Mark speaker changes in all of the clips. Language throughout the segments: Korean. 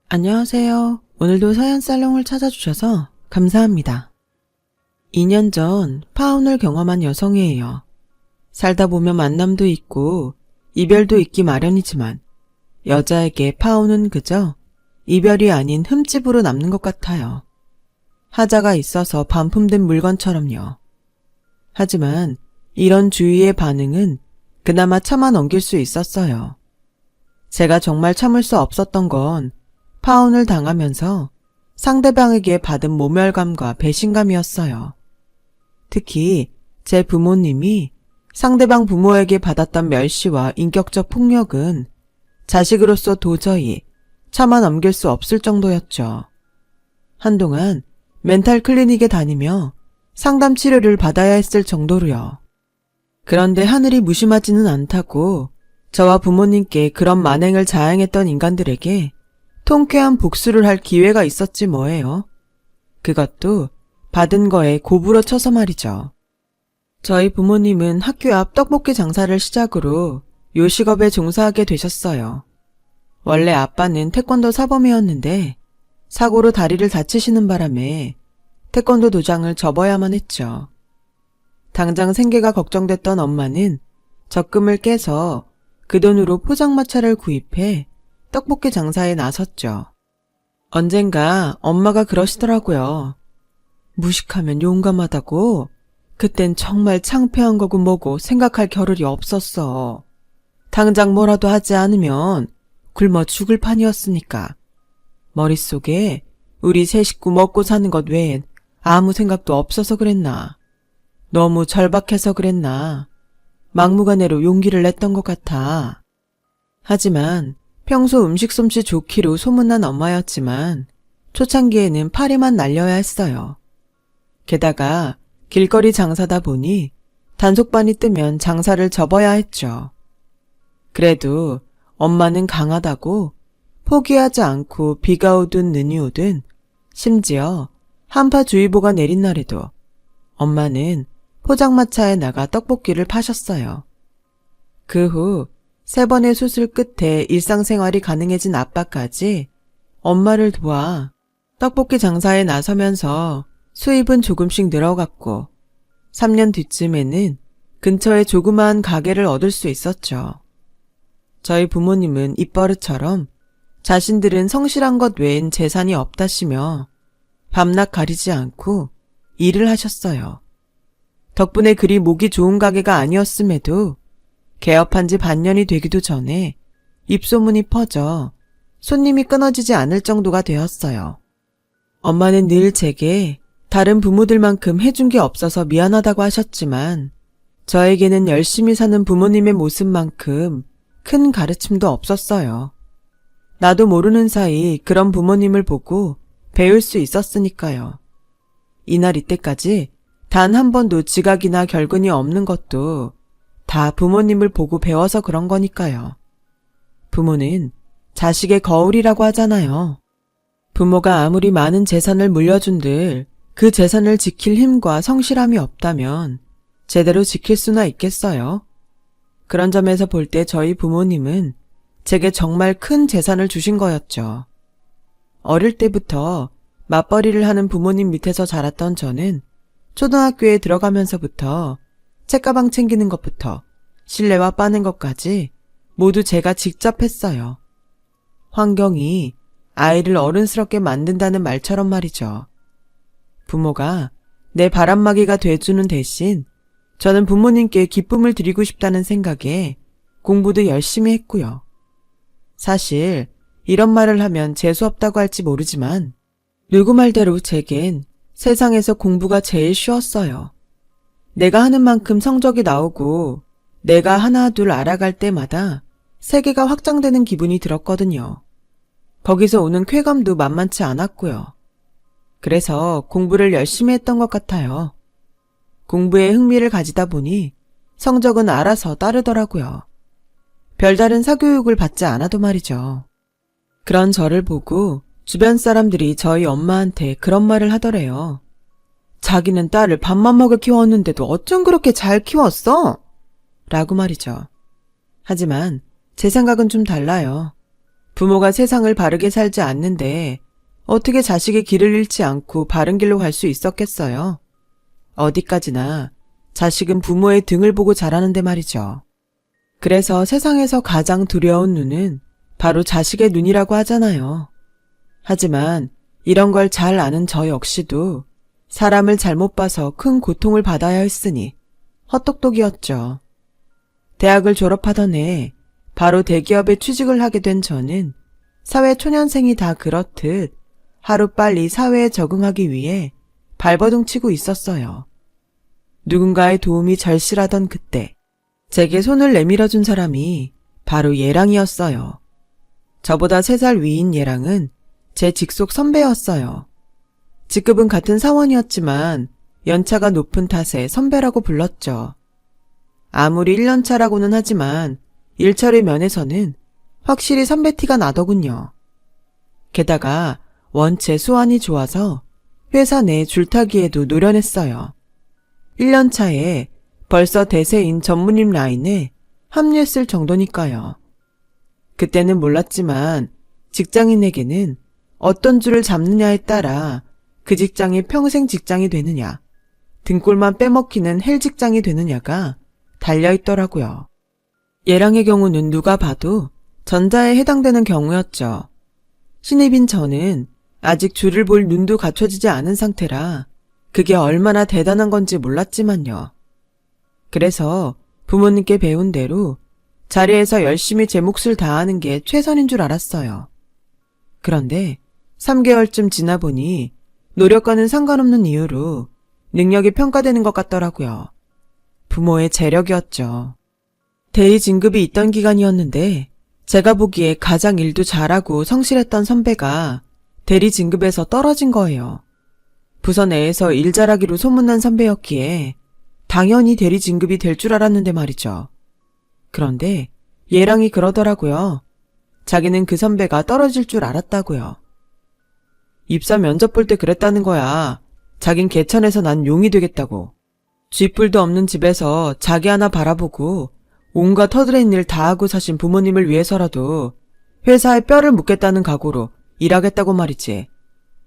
Speaker 1: 안녕하세요. 오늘도 사연살롱을 찾아주셔서 감사합니다. 2년 전 파혼을 경험한 여성이에요. 살다 보면 만남도 있고 이별도 있기 마련이지만 여자에게 파혼은 그저 이별이 아닌 흠집으로 남는 것 같아요. 하자가 있어서 반품된 물건처럼요. 하지만 이런 주위의 반응은 그나마 참아 넘길 수 있었어요. 제가 정말 참을 수 없었던 건 파혼을 당하면서 상대방에게 받은 모멸감과 배신감이었어요. 특히 제 부모님이 상대방 부모에게 받았던 멸시와 인격적 폭력은 자식으로서 도저히 참아 넘길 수 없을 정도였죠. 한동안 멘탈 클리닉에 다니며 상담 치료를 받아야 했을 정도로요. 그런데 하늘이 무심하지는 않다고 저와 부모님께 그런 만행을 자행했던 인간들에게 통쾌한 복수를 할 기회가 있었지 뭐예요. 그것도 받은 거에 고부러 쳐서 말이죠. 저희 부모님은 학교 앞 떡볶이 장사를 시작으로 요식업에 종사하게 되셨어요. 원래 아빠는 태권도 사범이었는데 사고로 다리를 다치시는 바람에 태권도 도장을 접어야만 했죠. 당장 생계가 걱정됐던 엄마는 적금을 깨서 그 돈으로 포장마차를 구입해 떡볶이 장사에 나섰죠. 언젠가 엄마가 그러시더라고요. 무식하면 용감하다고? 그땐 정말 창피한 거고 뭐고 생각할 겨를이 없었어. 당장 뭐라도 하지 않으면 굶어 죽을 판이었으니까. 머릿속에 우리 세 식구 먹고 사는 것 외엔 아무 생각도 없어서 그랬나. 너무 절박해서 그랬나. 막무가내로 용기를 냈던 것 같아. 하지만 평소 음식 솜씨 좋기로 소문난 엄마였지만 초창기에는 파리만 날려야 했어요. 게다가 길거리 장사다 보니 단속반이 뜨면 장사를 접어야 했죠. 그래도 엄마는 강하다고 포기하지 않고 비가 오든 눈이 오든 심지어 한파주의보가 내린 날에도 엄마는 포장마차에 나가 떡볶이를 파셨어요. 그 후 3번의 수술 끝에 일상생활이 가능해진 아빠까지 엄마를 도와 떡볶이 장사에 나서면서 수입은 조금씩 늘어갔고 3년 뒤쯤에는 근처에 조그마한 가게를 얻을 수 있었죠. 저희 부모님은 입버릇처럼 자신들은 성실한 것 외엔 재산이 없다시며 밤낮 가리지 않고 일을 하셨어요. 덕분에 그리 목이 좋은 가게가 아니었음에도 개업한 지 반년이 되기도 전에 입소문이 퍼져 손님이 끊어지지 않을 정도가 되었어요. 엄마는 늘 제게 다른 부모들만큼 해준 게 없어서 미안하다고 하셨지만 저에게는 열심히 사는 부모님의 모습만큼 큰 가르침도 없었어요. 나도 모르는 사이 그런 부모님을 보고 배울 수 있었으니까요. 이날 이때까지 단 한 번도 지각이나 결근이 없는 것도 다 부모님을 보고 배워서 그런 거니까요. 부모는 자식의 거울이라고 하잖아요. 부모가 아무리 많은 재산을 물려준들 그 재산을 지킬 힘과 성실함이 없다면 제대로 지킬 수나 있겠어요? 그런 점에서 볼 때 저희 부모님은 제게 정말 큰 재산을 주신 거였죠. 어릴 때부터 맞벌이를 하는 부모님 밑에서 자랐던 저는 초등학교에 들어가면서부터 책가방 챙기는 것부터 실내화 빠는 것까지 모두 제가 직접 했어요. 환경이 아이를 어른스럽게 만든다는 말처럼 말이죠. 부모가 내 바람막이가 돼주는 대신 저는 부모님께 기쁨을 드리고 싶다는 생각에 공부도 열심히 했고요. 사실 이런 말을 하면 재수없다고 할지 모르지만 누구 말대로 제겐 세상에서 공부가 제일 쉬웠어요. 내가 하는 만큼 성적이 나오고 내가 하나 둘 알아갈 때마다 세계가 확장되는 기분이 들었거든요. 거기서 오는 쾌감도 만만치 않았고요. 그래서 공부를 열심히 했던 것 같아요. 공부에 흥미를 가지다 보니 성적은 알아서 따르더라고요. 별다른 사교육을 받지 않아도 말이죠. 그런 저를 보고 주변 사람들이 저희 엄마한테 그런 말을 하더래요. 자기는 딸을 밥만 먹여 키웠는데도 어쩜 그렇게 잘 키웠어? 라고 말이죠. 하지만 제 생각은 좀 달라요. 부모가 세상을 바르게 살지 않는데 어떻게 자식의 길을 잃지 않고 바른 길로 갈 수 있었겠어요? 어디까지나 자식은 부모의 등을 보고 자라는데 말이죠. 그래서 세상에서 가장 두려운 눈은 바로 자식의 눈이라고 하잖아요. 하지만 이런 걸 잘 아는 저 역시도 사람을 잘못 봐서 큰 고통을 받아야 했으니 헛똑똑이었죠. 대학을 졸업하던 해 바로 대기업에 취직을 하게 된 저는 사회 초년생이 다 그렇듯 하루빨리 사회에 적응하기 위해 발버둥 치고 있었어요. 누군가의 도움이 절실하던 그때 제게 손을 내밀어준 사람이 바로 예랑이었어요. 저보다 3살 위인 예랑은 제 직속 선배였어요. 직급은 같은 사원이었지만 연차가 높은 탓에 선배라고 불렀죠. 아무리 1년 차라고는 하지만 일처리 면에서는 확실히 선배 티가 나더군요. 게다가 원체 수완이 좋아서 회사 내 줄타기에도 노련했어요. 1년 차에 벌써 대세인 전무님 라인에 합류했을 정도니까요. 그때는 몰랐지만 직장인에게는 어떤 줄을 잡느냐에 따라 그 직장이 평생 직장이 되느냐, 등골만 빼먹히는 헬 직장이 되느냐가 달려있더라고요. 예랑의 경우는 누가 봐도 전자에 해당되는 경우였죠. 신입인 저는 아직 줄을 볼 눈도 갖춰지지 않은 상태라 그게 얼마나 대단한 건지 몰랐지만요. 그래서 부모님께 배운 대로 자리에서 열심히 제 몫을 다하는 게 최선인 줄 알았어요. 그런데 3개월쯤 지나 보니 노력과는 상관없는 이유로 능력이 평가되는 것 같더라고요. 부모의 재력이었죠. 대리 진급이 있던 기간이었는데 제가 보기에 가장 일도 잘하고 성실했던 선배가 대리 진급에서 떨어진 거예요. 부서 내에서 일 잘하기로 소문난 선배였기에 당연히 대리 진급이 될 줄 알았는데 말이죠. 그런데 예랑이 그러더라고요. 자기는 그 선배가 떨어질 줄 알았다고요. 입사 면접 볼 때 그랬다는 거야. 자긴 개천에서 난 용이 되겠다고. 쥐뿔도 없는 집에서 자기 하나 바라보고 온갖 터드레인 일 다 하고 사신 부모님을 위해서라도 회사에 뼈를 묻겠다는 각오로 일하겠다고 말이지.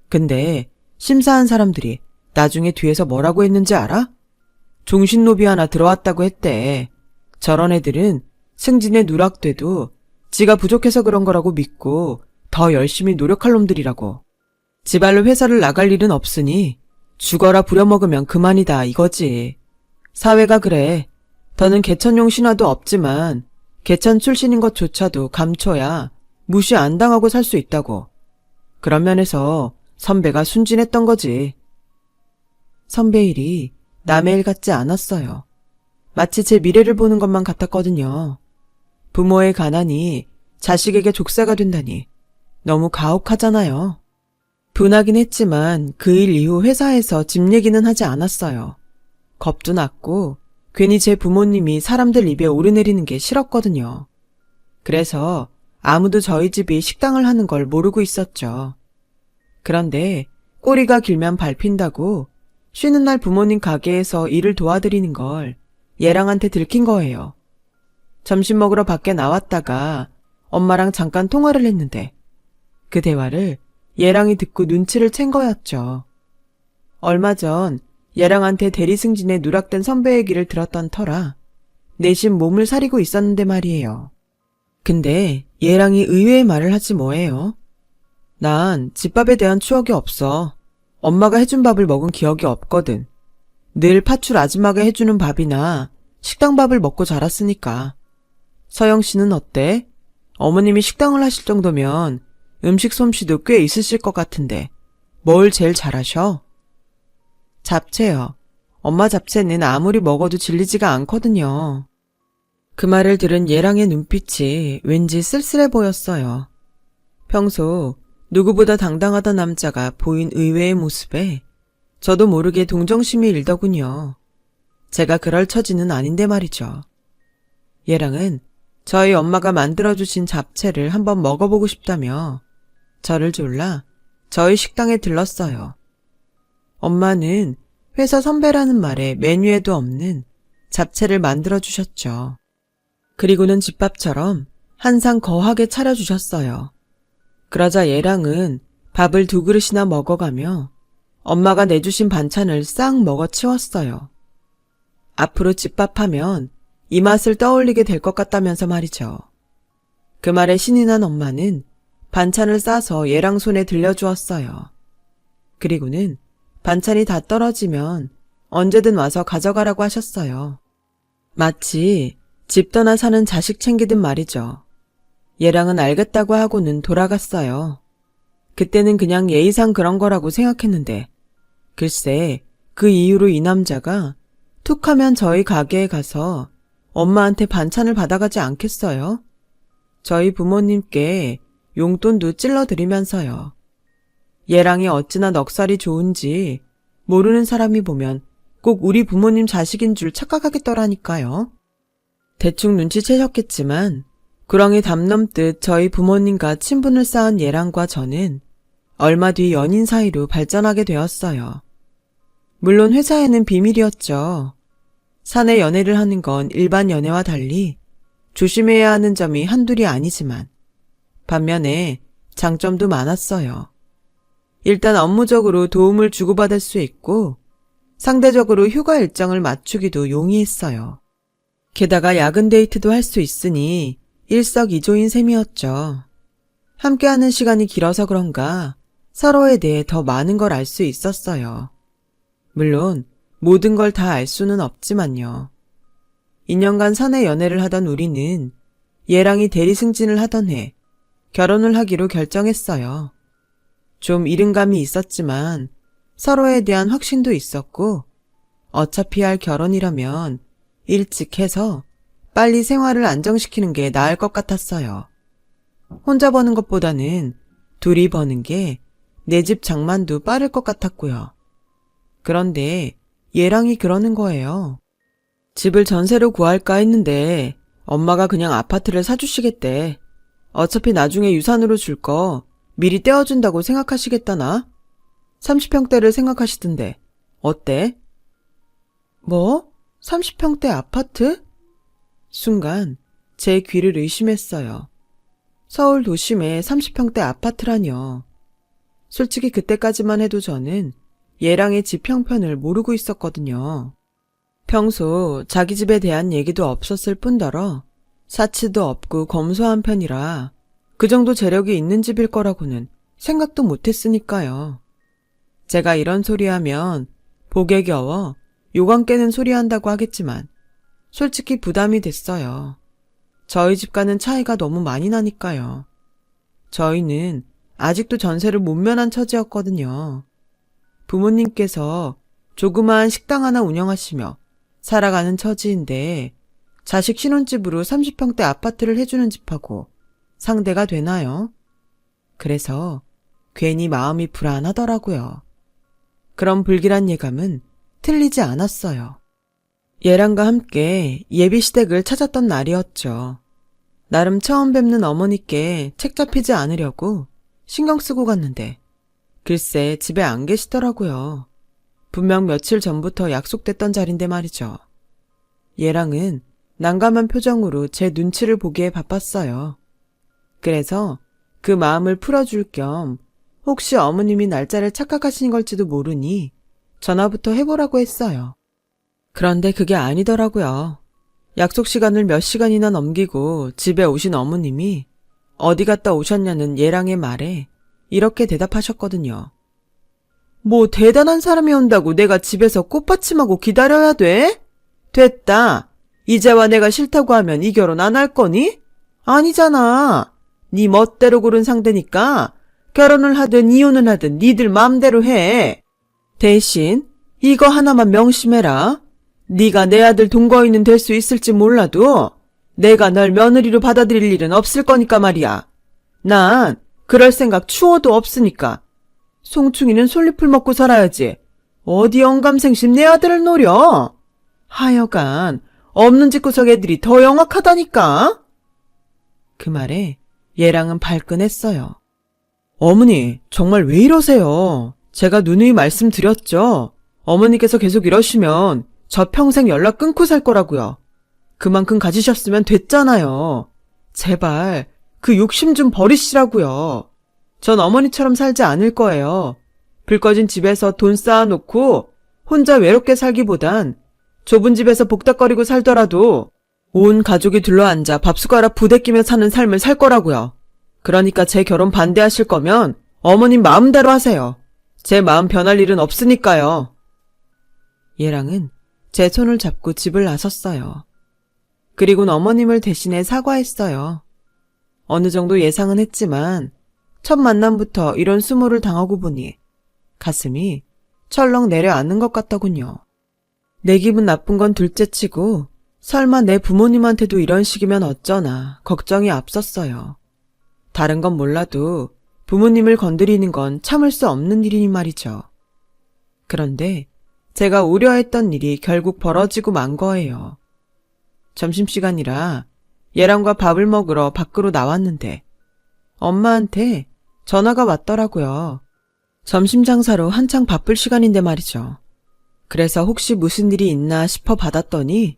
Speaker 1: 근데 심사한 사람들이 나중에 뒤에서 뭐라고 했는지 알아? 종신노비 하나 들어왔다고 했대. 저런 애들은 승진에 누락돼도 지가 부족해서 그런 거라고 믿고 더 열심히 노력할 놈들이라고. 지발로 회사를 나갈 일은 없으니 죽어라 부려먹으면 그만이다 이거지. 사회가 그래. 더는 개천용 신화도 없지만 개천 출신인 것조차도 감춰야 무시 안 당하고 살 수 있다고. 그런 면에서 선배가 순진했던 거지. 선배 일이 남의 일 같지 않았어요. 마치 제 미래를 보는 것만 같았거든요. 부모의 가난이 자식에게 족쇄가 된다니 너무 가혹하잖아요. 분하긴 했지만 그 일 이후 회사에서 집 얘기는 하지 않았어요. 겁도 났고 괜히 제 부모님이 사람들 입에 오르내리는 게 싫었거든요. 그래서 아무도 저희 집이 식당을 하는 걸 모르고 있었죠. 그런데 꼬리가 길면 밟힌다고 쉬는 날 부모님 가게에서 일을 도와드리는 걸 예랑한테 들킨 거예요. 점심 먹으러 밖에 나왔다가 엄마랑 잠깐 통화를 했는데 그 대화를 예랑이 듣고 눈치를 챈 거였죠. 얼마 전 예랑한테 대리 승진에 누락된 선배 얘기를 들었던 터라 내심 몸을 사리고 있었는데 말이에요. 근데 예랑이 의외의 말을 하지 뭐예요. 난 집밥에 대한 추억이 없어. 엄마가 해준 밥을 먹은 기억이 없거든. 늘 파출 아줌마가 해주는 밥이나 식당 밥을 먹고 자랐으니까. 서영 씨는 어때? 어머님이 식당을 하실 정도면 음식 솜씨도 꽤 있으실 것 같은데 뭘 제일 잘하셔? 잡채요. 엄마 잡채는 아무리 먹어도 질리지가 않거든요. 그 말을 들은 예랑의 눈빛이 왠지 쓸쓸해 보였어요. 평소 누구보다 당당하던 남자가 보인 의외의 모습에 저도 모르게 동정심이 일더군요. 제가 그럴 처지는 아닌데 말이죠. 예랑은 저희 엄마가 만들어주신 잡채를 한번 먹어보고 싶다며 저를 졸라 저희 식당에 들렀어요. 엄마는 회사 선배라는 말에 메뉴에도 없는 잡채를 만들어주셨죠. 그리고는 집밥처럼 한 상 거하게 차려주셨어요. 그러자 얘랑은 밥을 2그릇이나 먹어가며 엄마가 내주신 반찬을 싹 먹어치웠어요. 앞으로 집밥하면 이 맛을 떠올리게 될 것 같다면서 말이죠. 그 말에 신이 난 엄마는 반찬을 싸서 얘랑 손에 들려주었어요. 그리고는 반찬이 다 떨어지면 언제든 와서 가져가라고 하셨어요. 마치 집 떠나 사는 자식 챙기듯 말이죠. 얘랑은 알겠다고 하고는 돌아갔어요. 그때는 그냥 예의상 그런 거라고 생각했는데 글쎄 그 이후로 이 남자가 툭 하면 저희 가게에 가서 엄마한테 반찬을 받아가지 않겠어요? 저희 부모님께 용돈도 찔러드리면서요. 얘랑이 어찌나 넉살이 좋은지 모르는 사람이 보면 꼭 우리 부모님 자식인 줄 착각하겠더라니까요. 대충 눈치채셨겠지만 구렁이 담 넘듯 저희 부모님과 친분을 쌓은 얘랑과 저는 얼마 뒤 연인 사이로 발전하게 되었어요. 물론 회사에는 비밀이었죠. 사내 연애를 하는 건 일반 연애와 달리 조심해야 하는 점이 한둘이 아니지만 반면에 장점도 많았어요. 일단 업무적으로 도움을 주고받을 수 있고 상대적으로 휴가 일정을 맞추기도 용이했어요. 게다가 야근 데이트도 할 수 있으니 일석이조인 셈이었죠. 함께하는 시간이 길어서 그런가 서로에 대해 더 많은 걸 알 수 있었어요. 물론 모든 걸 다 알 수는 없지만요. 2년간 사내 연애를 하던 우리는 얘랑이 대리승진을 하던 해 결혼을 하기로 결정했어요. 좀 이른감이 있었지만 서로에 대한 확신도 있었고 어차피 할 결혼이라면 일찍 해서 빨리 생활을 안정시키는 게 나을 것 같았어요. 혼자 버는 것보다는 둘이 버는 게 내 집 장만도 빠를 것 같았고요. 그런데 얘랑이 그러는 거예요. 집을 전세로 구할까 했는데 엄마가 그냥 아파트를 사주시겠대. 어차피 나중에 유산으로 줄 거 미리 떼어준다고 생각하시겠다나? 30평대를 생각하시던데 어때? 뭐? 30평대 아파트? 순간 제 귀를 의심했어요. 서울 도심에 30평대 아파트라뇨. 솔직히 그때까지만 해도 저는 얘랑의 집 형편을 모르고 있었거든요. 평소 자기 집에 대한 얘기도 없었을 뿐더러 사치도 없고 검소한 편이라 그 정도 재력이 있는 집일 거라고는 생각도 못했으니까요. 제가 이런 소리 하면 복에 겨워 요강 깨는 소리 한다고 하겠지만 솔직히 부담이 됐어요. 저희 집과는 차이가 너무 많이 나니까요. 저희는 아직도 전세를 못 면한 처지였거든요. 부모님께서 조그마한 식당 하나 운영하시며 살아가는 처지인데 자식 신혼집으로 30평대 아파트를 해주는 집하고 상대가 되나요? 그래서 괜히 마음이 불안하더라고요. 그런 불길한 예감은 틀리지 않았어요. 얘랑과 함께 예비시댁을 찾았던 날이었죠. 나름 처음 뵙는 어머니께 책 잡히지 않으려고 신경 쓰고 갔는데 글쎄 집에 안 계시더라고요. 분명 며칠 전부터 약속됐던 자리인데 말이죠. 얘랑은 난감한 표정으로 제 눈치를 보기에 바빴어요. 그래서 그 마음을 풀어줄 겸 혹시 어머님이 날짜를 착각하신 걸지도 모르니 전화부터 해보라고 했어요. 그런데 그게 아니더라고요. 약속 시간을 몇 시간이나 넘기고 집에 오신 어머님이 어디 갔다 오셨냐는 얘랑의 말에 이렇게 대답하셨거든요. 뭐 대단한 사람이 온다고 내가 집에서 꽃받침하고 기다려야 돼? 됐다. 이제와 내가 싫다고 하면 이 결혼 안 할 거니? 아니잖아. 네 멋대로 고른 상대니까 결혼을 하든 이혼을 하든 니들 마음대로 해. 대신 이거 하나만 명심해라. 네가 내 아들 동거인은 될 수 있을지 몰라도 내가 널 며느리로 받아들일 일은 없을 거니까 말이야. 난 그럴 생각 추워도 없으니까. 송충이는 솔잎을 먹고 살아야지. 어디 영감생심 내 아들을 노려. 하여간 없는 집구석 애들이 더 영악하다니까. 그 말에 얘랑은 발끈했어요. 어머니 정말 왜 이러세요? 제가 누누이 말씀드렸죠. 어머니께서 계속 이러시면 저 평생 연락 끊고 살 거라고요. 그만큼 가지셨으면 됐잖아요. 제발 그 욕심 좀 버리시라고요. 전 어머니처럼 살지 않을 거예요. 불 꺼진 집에서 돈 쌓아놓고 혼자 외롭게 살기보단 좁은 집에서 복닥거리고 살더라도 온 가족이 둘러앉아 밥숟가락 부대끼며 사는 삶을 살 거라고요. 그러니까 제 결혼 반대하실 거면 어머님 마음대로 하세요. 제 마음 변할 일은 없으니까요. 얘랑은 제 손을 잡고 집을 나섰어요. 그리고는 어머님을 대신해 사과했어요. 어느 정도 예상은 했지만 첫 만남부터 이런 수모를 당하고 보니 가슴이 철렁 내려앉는 것 같더군요. 내 기분 나쁜 건 둘째치고 설마 내 부모님한테도 이런 식이면 어쩌나 걱정이 앞섰어요. 다른 건 몰라도 부모님을 건드리는 건 참을 수 없는 일이니 말이죠. 그런데 제가 우려했던 일이 결국 벌어지고 만 거예요. 점심시간이라 얘랑과 밥을 먹으러 밖으로 나왔는데 엄마한테 전화가 왔더라고요. 점심 장사로 한창 바쁠 시간인데 말이죠. 그래서 혹시 무슨 일이 있나 싶어 받았더니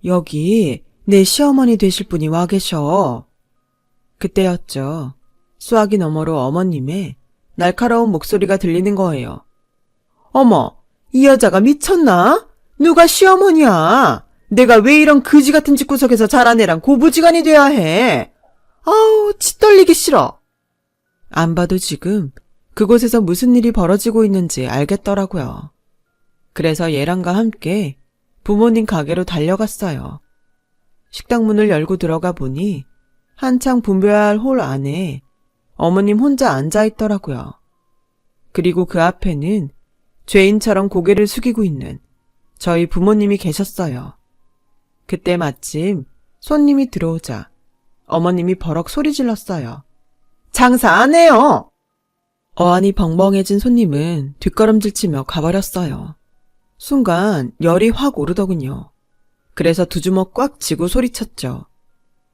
Speaker 1: 여기 내 시어머니 되실 분이 와 계셔. 그때였죠. 수화기 너머로 어머님의 날카로운 목소리가 들리는 거예요. 어머, 이 여자가 미쳤나? 누가 시어머니야? 내가 왜 이런 그지 같은 집구석에서 자란 애랑 고부지간이 돼야 해? 아우, 치 떨리기 싫어. 안 봐도 지금 그곳에서 무슨 일이 벌어지고 있는지 알겠더라고요. 그래서 얘랑과 함께 부모님 가게로 달려갔어요. 식당 문을 열고 들어가 보니 한창 분배해야 할 홀 안에 어머님 혼자 앉아있더라고요. 그리고 그 앞에는 죄인처럼 고개를 숙이고 있는 저희 부모님이 계셨어요. 그때 마침 손님이 들어오자 어머님이 버럭 소리 질렀어요. 장사 안 해요! 어안이 벙벙해진 손님은 뒷걸음질치며 가버렸어요. 순간 열이 확 오르더군요. 그래서 두 주먹 꽉 쥐고 소리쳤죠.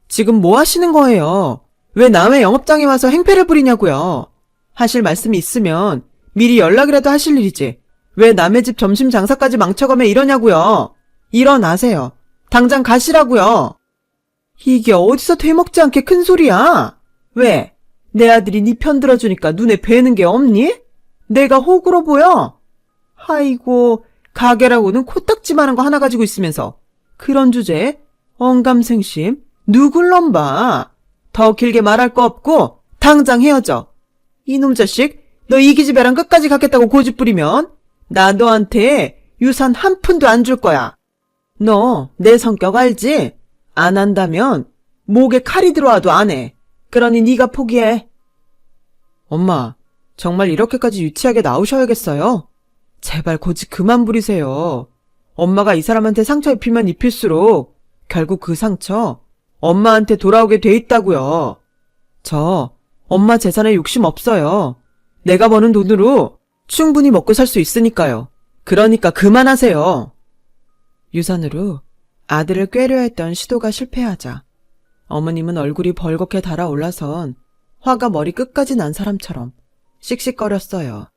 Speaker 1: 지금 뭐 하시는 거예요? 왜 남의 영업장에 와서 행패를 부리냐고요? 하실 말씀이 있으면 미리 연락이라도 하실 일이지. 왜 남의 집 점심 장사까지 망쳐가며 이러냐고요? 일어나세요. 당장 가시라고요. 이게 어디서 되먹지 않게 큰 소리야? 왜? 내 아들이 네 편 들어주니까 눈에 뵈는 게 없니? 내가 호구로 보여? 아이고, 가게라고는 코딱지만한 거 하나 가지고 있으면서 그런 주제에 언감생심 누굴 넘봐. 더 길게 말할 거 없고 당장 헤어져. 이놈 자식, 너 이 기집애랑 끝까지 가겠다고 고집 부리면 나 너한테 유산 한 푼도 안 줄 거야. 너 내 성격 알지? 안 한다면 목에 칼이 들어와도 안 해. 그러니 네가 포기해. 엄마, 정말 이렇게까지 유치하게 나오셔야겠어요? 제발 고집 그만 부리세요. 엄마가 이 사람한테 상처 입히면 입힐수록 결국 그 상처 엄마한테 돌아오게 돼 있다고요. 저 엄마 재산에 욕심 없어요. 내가 버는 돈으로 충분히 먹고 살 수 있으니까요. 그러니까 그만하세요. 유산으로 아들을 꾀려 했던 시도가 실패하자 어머님은 얼굴이 벌겋게 달아올라선 화가 머리 끝까지 난 사람처럼 씩씩거렸어요.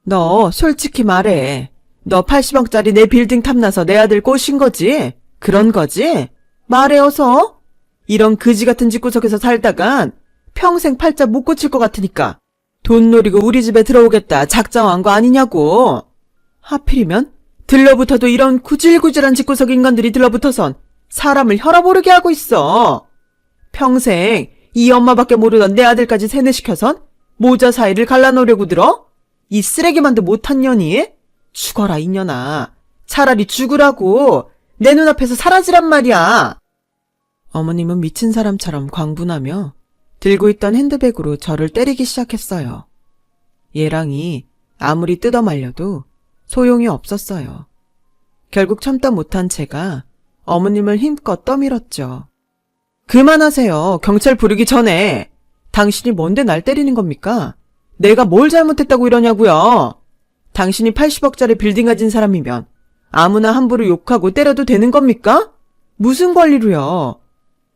Speaker 1: 너 솔직히 말해. 너 80억짜리 내 빌딩 탐나서 내 아들 꼬신 거지? 그런 거지? 말해 어서. 이런 그지 같은 집구석에서 살다간 평생 팔자 못 고칠 것 같으니까 돈 노리고 우리 집에 들어오겠다 작정한 거 아니냐고. 하필이면 들러붙어도 이런 구질구질한 집구석 인간들이 들러붙어선 사람을 혈압 오르게 하고 있어. 평생 이 엄마밖에 모르던 내 아들까지 세뇌시켜선 모자 사이를 갈라놓으려고 들어? 이 쓰레기만도 못한 년이? 죽어라 이 년아. 차라리 죽으라고. 내 눈앞에서 사라지란 말이야. 어머님은 미친 사람처럼 광분하며 들고 있던 핸드백으로 저를 때리기 시작했어요. 얘랑이 아무리 뜯어말려도 소용이 없었어요. 결국 참다 못한 제가 어머님을 힘껏 떠밀었죠. 그만하세요. 경찰 부르기 전에. 당신이 뭔데 날 때리는 겁니까? 내가 뭘 잘못했다고 이러냐고요. 당신이 80억짜리 빌딩 가진 사람이면 아무나 함부로 욕하고 때려도 되는 겁니까? 무슨 권리로요?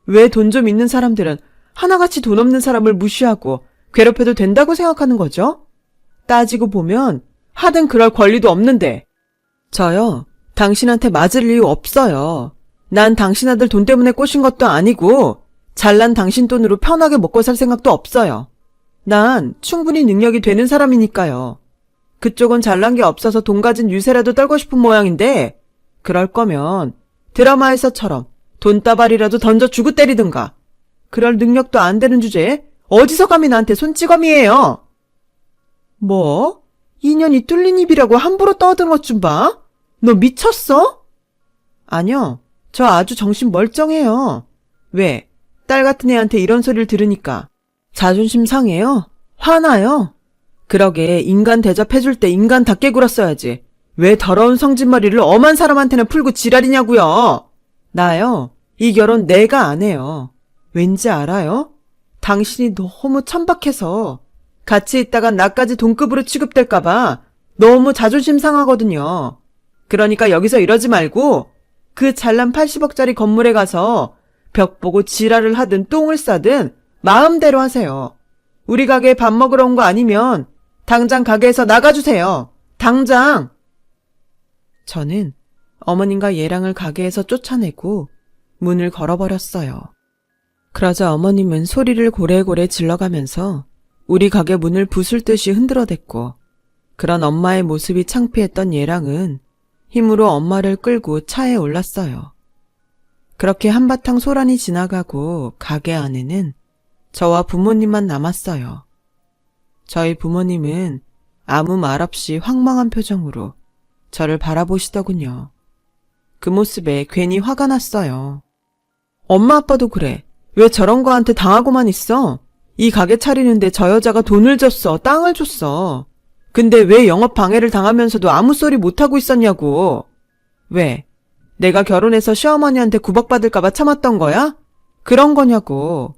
Speaker 1: 왜 돈 좀 있는 사람들은 하나같이 돈 없는 사람을 무시하고 괴롭혀도 된다고 생각하는 거죠? 따지고 보면 하등 그럴 권리도 없는데. 저요, 당신한테 맞을 이유 없어요. 난 당신 아들 돈 때문에 꼬신 것도 아니고 잘난 당신 돈으로 편하게 먹고 살 생각도 없어요. 난 충분히 능력이 되는 사람이니까요. 그쪽은 잘난 게 없어서 돈 가진 유세라도 떨고 싶은 모양인데 그럴 거면 드라마에서처럼 돈다발이라도 던져 주고 때리든가. 그럴 능력도 안 되는 주제에 어디서 감히 나한테 손찌검이에요. 뭐? 인연이 뚫린 입이라고 함부로 떠드는 것 좀 봐? 너 미쳤어? 아니요. 저 아주 정신 멀쩡해요. 왜? 딸 같은 애한테 이런 소리를 들으니까 자존심 상해요? 화나요? 그러게 인간 대접해줄 때 인간답게 굴었어야지. 왜 더러운 성질머리를 엄한 사람한테는 풀고 지랄이냐고요. 나요. 이 결혼 내가 안 해요. 왠지 알아요? 당신이 너무 천박해서 같이 있다가 나까지 동급으로 취급될까봐 너무 자존심 상하거든요. 그러니까 여기서 이러지 말고 그 잘난 80억짜리 건물에 가서 벽 보고 지랄을 하든 똥을 싸든 마음대로 하세요. 우리 가게에 밥 먹으러 온 거 아니면 당장 가게에서 나가주세요. 당장! 저는 어머님과 예랑을 가게에서 쫓아내고 문을 걸어버렸어요. 그러자 어머님은 소리를 고래고래 질러가면서 우리 가게 문을 부술듯이 흔들어댔고 그런 엄마의 모습이 창피했던 예랑은 힘으로 엄마를 끌고 차에 올랐어요. 그렇게 한바탕 소란이 지나가고 가게 안에는 저와 부모님만 남았어요. 저희 부모님은 아무 말 없이 황망한 표정으로 저를 바라보시더군요. 그 모습에 괜히 화가 났어요. 엄마 아빠도 그래. 왜 저런 거한테 당하고만 있어? 이 가게 차리는데 저 여자가 돈을 줬어, 땅을 줬어. 근데 왜 영업 방해를 당하면서도 아무 소리 못하고 있었냐고. 왜? 내가 결혼해서 시어머니한테 구박받을까봐 참았던 거야? 그런 거냐고.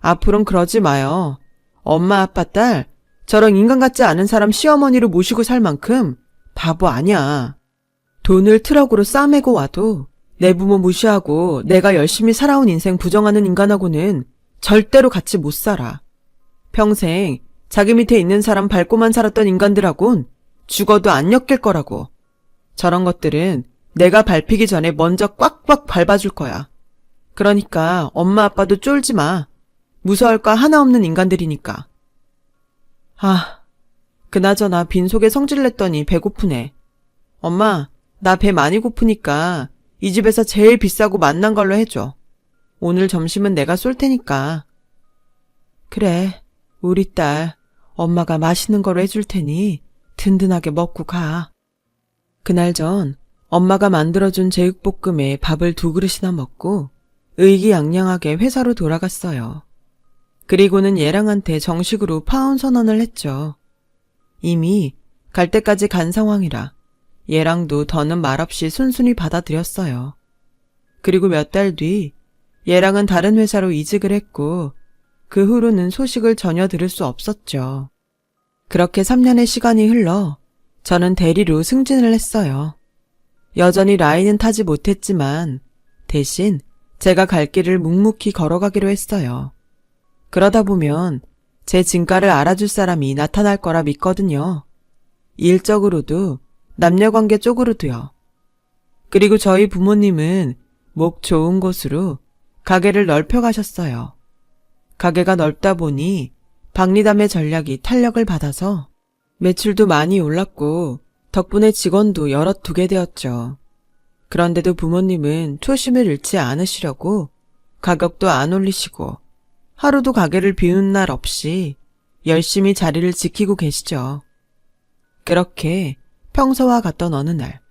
Speaker 1: 앞으론 그러지 마요. 엄마, 아빠, 딸, 저런 인간 같지 않은 사람 시어머니로 모시고 살 만큼 바보 아니야. 돈을 트럭으로 싸매고 와도 내 부모 무시하고 내가 열심히 살아온 인생 부정하는 인간하고는 절대로 같이 못 살아. 평생 자기 밑에 있는 사람 밟고만 살았던 인간들하곤 죽어도 안 엮일 거라고. 저런 것들은 내가 밟히기 전에 먼저 꽉꽉 밟아줄 거야. 그러니까 엄마 아빠도 쫄지 마. 무서울 거 하나 없는 인간들이니까. 아, 그나저나 빈속에 성질냈더니 배고프네. 엄마, 나 배 많이 고프니까 이 집에서 제일 비싸고 맛난 걸로 해줘. 오늘 점심은 내가 쏠 테니까. 그래, 우리 딸, 엄마가 맛있는 거로 해줄 테니 든든하게 먹고 가. 그날 전 엄마가 만들어준 제육볶음에 밥을 2그릇이나 먹고 의기양양하게 회사로 돌아갔어요. 그리고는 예랑한테 정식으로 파혼 선언을 했죠. 이미 갈 때까지 간 상황이라 예랑도 더는 말없이 순순히 받아들였어요. 그리고 몇 달 뒤 예랑은 다른 회사로 이직을 했고 그 후로는 소식을 전혀 들을 수 없었죠. 그렇게 3년의 시간이 흘러 저는 대리로 승진을 했어요. 여전히 라인은 타지 못했지만 대신 제가 갈 길을 묵묵히 걸어가기로 했어요. 그러다 보면 제 진가를 알아줄 사람이 나타날 거라 믿거든요. 일적으로도 남녀관계 쪽으로도요. 그리고 저희 부모님은 목 좋은 곳으로 가게를 넓혀가셨어요. 가게가 넓다 보니 박리담의 전략이 탄력을 받아서 매출도 많이 올랐고 덕분에 직원도 여럿 두게 되었죠. 그런데도 부모님은 초심을 잃지 않으시려고 가격도 안 올리시고 하루도 가게를 비우는 날 없이 열심히 자리를 지키고 계시죠. 그렇게 평소와 같던 어느 날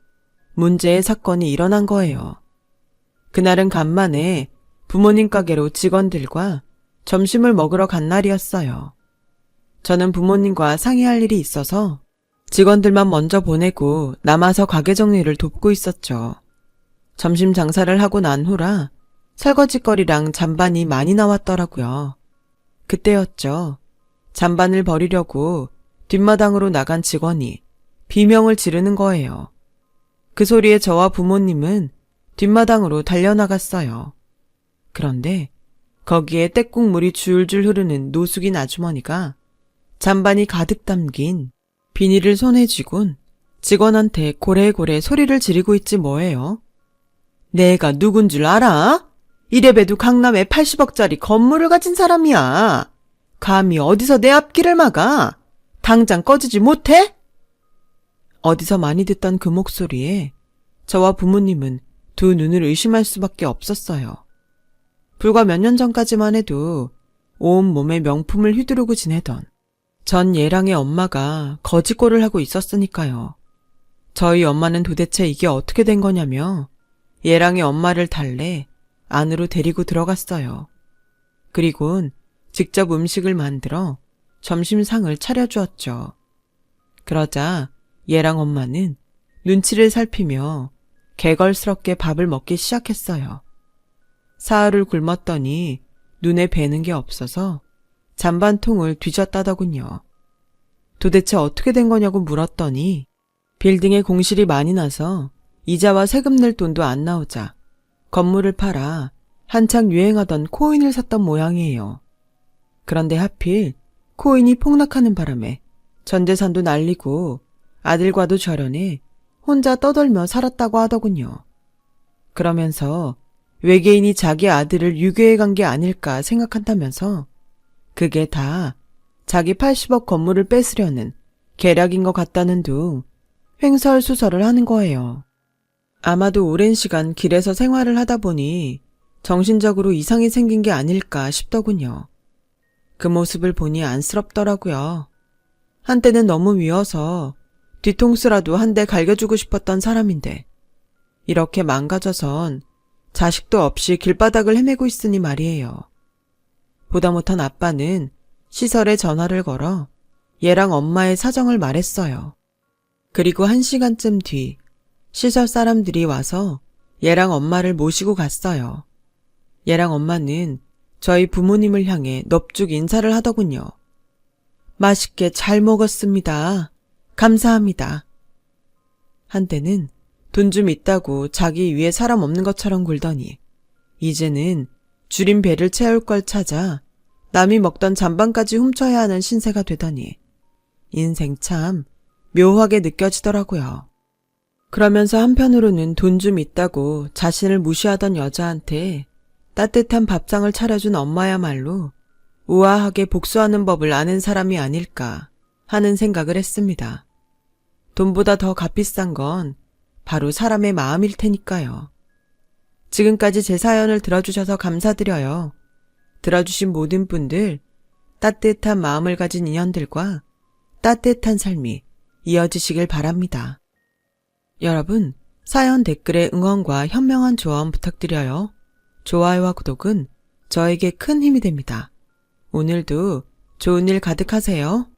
Speaker 1: 문제의 사건이 일어난 거예요. 그날은 간만에 부모님 가게로 직원들과 점심을 먹으러 간 날이었어요. 저는 부모님과 상의할 일이 있어서 직원들만 먼저 보내고 남아서 가게 정리를 돕고 있었죠. 점심 장사를 하고 난 후라 설거지거리랑 잔반이 많이 나왔더라고요. 그때였죠. 잔반을 버리려고 뒷마당으로 나간 직원이 비명을 지르는 거예요. 그 소리에 저와 부모님은 뒷마당으로 달려나갔어요. 그런데 거기에 떼국물이 줄줄 흐르는 노숙인 아주머니가 잔반이 가득 담긴 비닐을 손에 쥐곤 직원한테 고래고래 소리를 지르고 있지 뭐예요. 내가 누군 줄 알아? 이래봬도 강남에 80억짜리 건물을 가진 사람이야. 감히 어디서 내 앞길을 막아? 당장 꺼지지 못해? 어디서 많이 듣던 그 목소리에 저와 부모님은 두 눈을 의심할 수밖에 없었어요. 불과 몇 년 전까지만 해도 온 몸에 명품을 휘두르고 지내던 전 예랑의 엄마가 거지꼴을 하고 있었으니까요. 저희 엄마는 도대체 이게 어떻게 된 거냐며 예랑의 엄마를 달래 안으로 데리고 들어갔어요. 그리곤 직접 음식을 만들어 점심상을 차려주었죠. 그러자 예랑 엄마는 눈치를 살피며 개걸스럽게 밥을 먹기 시작했어요. 사흘을 굶었더니 눈에 뵈는 게 없어서 잔반통을 뒤졌다더군요. 도대체 어떻게 된 거냐고 물었더니 빌딩에 공실이 많이 나서 이자와 세금 낼 돈도 안 나오자 건물을 팔아 한창 유행하던 코인을 샀던 모양이에요. 그런데 하필 코인이 폭락하는 바람에 전 재산도 날리고 아들과도 절연해 혼자 떠돌며 살았다고 하더군요. 그러면서 외계인이 자기 아들을 유괴해 간 게 아닐까 생각한다면서 그게 다 자기 80억 건물을 뺏으려는 계략인 것 같다는 둥 횡설수설을 하는 거예요. 아마도 오랜 시간 길에서 생활을 하다 보니 정신적으로 이상이 생긴 게 아닐까 싶더군요. 그 모습을 보니 안쓰럽더라고요. 한때는 너무 미워서 뒤통수라도 한 대 갈겨주고 싶었던 사람인데 이렇게 망가져선 자식도 없이 길바닥을 헤매고 있으니 말이에요. 보다 못한 아빠는 시설에 전화를 걸어 얘랑 엄마의 사정을 말했어요. 그리고 1시간쯤 뒤 시설 사람들이 와서 얘랑 엄마를 모시고 갔어요. 얘랑 엄마는 저희 부모님을 향해 넙죽 인사를 하더군요. 맛있게 잘 먹었습니다. 감사합니다. 한때는 돈 좀 있다고 자기 위에 사람 없는 것처럼 굴더니 이제는 줄인 배를 채울 걸 찾아 남이 먹던 잔반까지 훔쳐야 하는 신세가 되더니 인생 참 묘하게 느껴지더라고요. 그러면서 한편으로는 돈 좀 있다고 자신을 무시하던 여자한테 따뜻한 밥상을 차려준 엄마야말로 우아하게 복수하는 법을 아는 사람이 아닐까 하는 생각을 했습니다. 돈보다 더 값비싼 건 바로 사람의 마음일 테니까요. 지금까지 제 사연을 들어주셔서 감사드려요. 들어주신 모든 분들 따뜻한 마음을 가진 인연들과 따뜻한 삶이 이어지시길 바랍니다. 여러분, 사연 댓글에 응원과 현명한 조언 부탁드려요. 좋아요와 구독은 저에게 큰 힘이 됩니다. 오늘도 좋은 일 가득하세요.